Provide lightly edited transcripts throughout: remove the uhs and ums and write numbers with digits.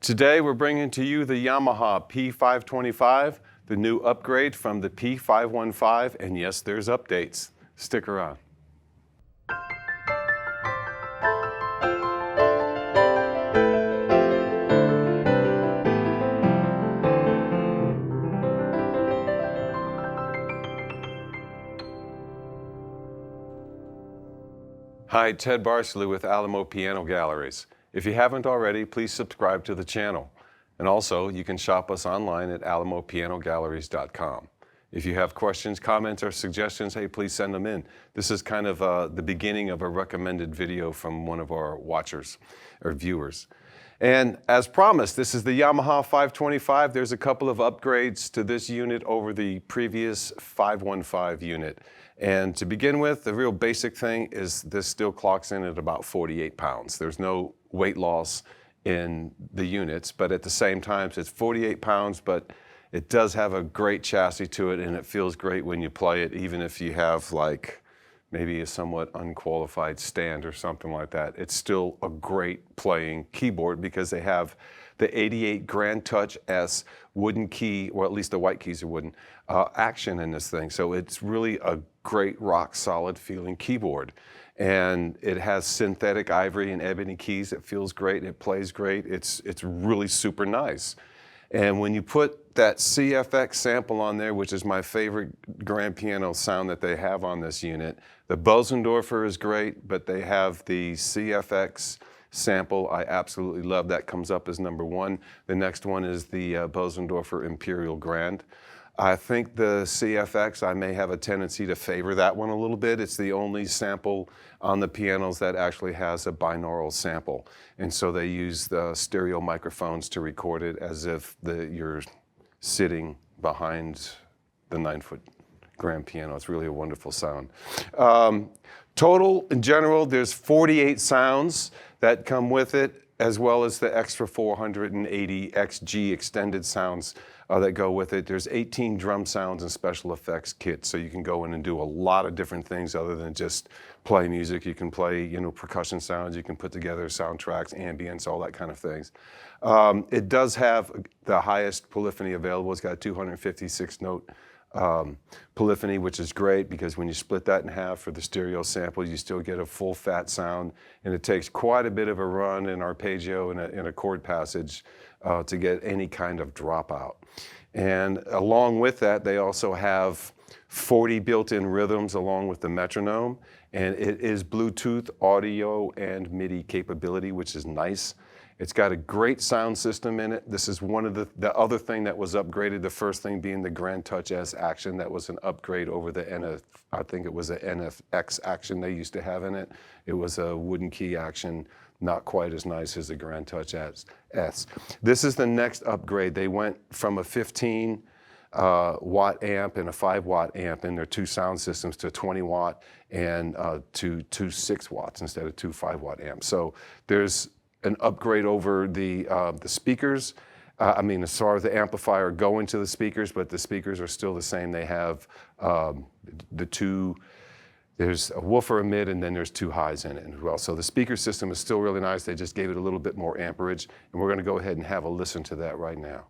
Today we're bringing to you the Yamaha P525, the new upgrade from the P515, and yes, there's updates. Stick around. Hi, Ted Barsley with Alamo Piano Galleries. If you haven't already, please subscribe to the channel. And also, you can shop us online at alamopianogalleries.com. If you have questions, comments, or suggestions, hey, please send them in. This is kind of the beginning of a recommended video from one of our watchers or viewers. And as promised, this is the Yamaha 525. There's a couple of upgrades to this unit over the previous 515 unit. And to begin with, the real basic thing is this still clocks in at about 48 pounds. There's no weight loss in the units, but at the same time, it's 48 pounds, but it does have a great chassis to it, and it feels great when you play it, even if you have like maybe a somewhat unqualified stand or something like that. It's still a great playing keyboard because they have the 88 GrandTouch-S wooden key, or at least the white keys are wooden, action in this thing. So it's really a great rock solid feeling keyboard. And it has synthetic ivory and ebony keys. It feels great, it plays great, it's really super nice. And when you put that CFX sample on there, which is my favorite grand piano sound that they have on this unit, the Bösendorfer is great, but they have the CFX sample. I absolutely love that. Comes up as number one. The next one is the Bösendorfer Imperial Grand. I think the CFX, I may have a tendency to favor that one a little bit. It's the only sample on the pianos that actually has a binaural sample. And so they use the stereo microphones to record it as if you're sitting behind the 9-foot grand piano. It's really a wonderful sound. Total, in general, there's 48 sounds that come with it, as well as the extra 480 XG extended sounds that go with it. There's 18 drum sounds and special effects kits, so you can go in and do a lot of different things other than just play music. You can play, percussion sounds. You can put together soundtracks, ambience, all that kind of things. It does have the highest polyphony available. It's got a 256 note polyphony, which is great because when you split that in half for the stereo sample, you still get a full fat sound, and it takes quite a bit of a run in arpeggio and a chord passage to get any kind of dropout. And along with that, they also have 40 built-in rhythms along with the metronome, and it is Bluetooth audio and MIDI capability, which is nice. It's got a great sound system in it. This is one of the other thing that was upgraded, the first thing being the GrandTouch-S action. That was an upgrade over the I think it was the NFX action they used to have in it. It was a wooden key action, not quite as nice as the GrandTouch-S. This is the next upgrade. They went from a 15 watt amp and a 5 watt amp in their two sound systems to 20 watt and to 6 watts instead of 2 5 watt amps. So there's an upgrade over the speakers. As far as the amplifier going to the speakers, but the speakers are still the same. They have there's a woofer, a mid, and then there's 2 highs in it as well. So the speaker system is still really nice. They just gave it a little bit more amperage, and we're gonna go ahead and have a listen to that right now.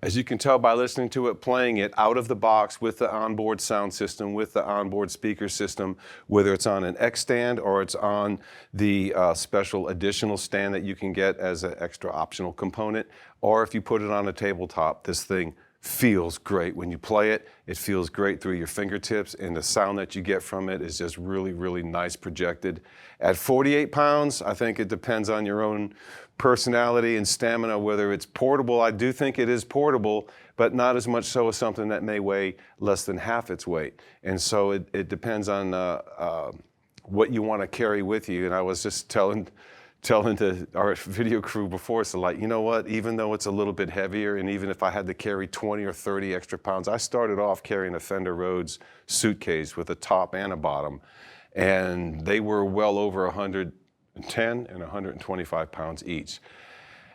As you can tell by listening to it, playing it out of the box with the onboard sound system, with the onboard speaker system, whether it's on an X stand or it's on the special additional stand that you can get as an extra optional component, or if you put it on a tabletop, this thing feels great. When you play it, it feels great through your fingertips, and the sound that you get from it is just really, really nice projected. At 48 pounds, I think it depends on your own personality and stamina, whether it's portable. I do think it is portable, but not as much so as something that may weigh less than half its weight. And so it depends on what you want to carry with you. And I was just telling to our video crew before, so like, you know what, even though it's a little bit heavier, and even if I had to carry 20 or 30 extra pounds, I started off carrying a Fender Rhodes suitcase with a top and a bottom, and they were well over 110 and 125 pounds each.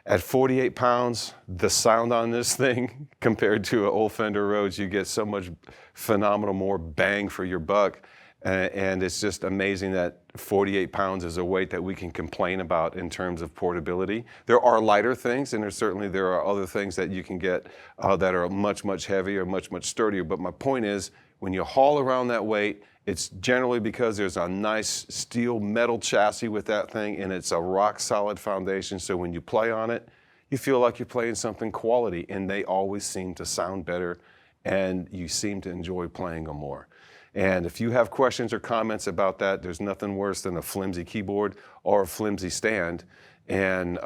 At 48 pounds, the sound on this thing, compared to an old Fender Rhodes, you get so much phenomenal more bang for your buck. And it's just amazing that 48 pounds is a weight that we can complain about in terms of portability. There are lighter things, and there are other things that you can get that are much, much heavier, much, much sturdier. But my point is, when you haul around that weight, it's generally because there's a nice steel metal chassis with that thing, and it's a rock solid foundation. So when you play on it, you feel like you're playing something quality, and they always seem to sound better, and you seem to enjoy playing them more. And if you have questions or comments about that, there's nothing worse than a flimsy keyboard or a flimsy stand. And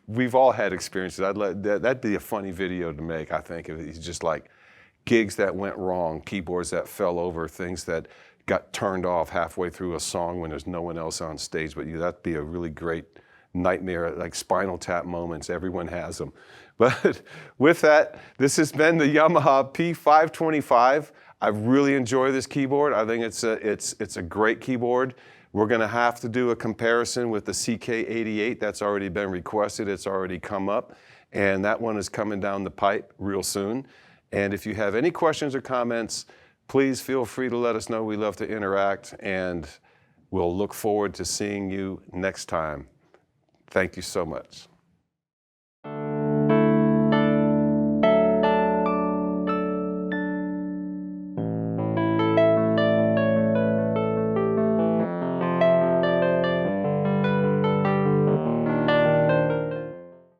we've all had experiences. That'd be a funny video to make, I think. It's just like gigs that went wrong, keyboards that fell over, things that got turned off halfway through a song when there's no one else on stage but you. That'd be a really great nightmare, like Spinal Tap moments. Everyone has them. But with that, this has been the Yamaha P525. I really enjoy this keyboard. I think it's a great keyboard. We're going to have to do a comparison with the CK88. That's already been requested. It's already come up. And that one is coming down the pipe real soon. And if you have any questions or comments, please feel free to let us know. We love to interact, and we'll look forward to seeing you next time. Thank you so much.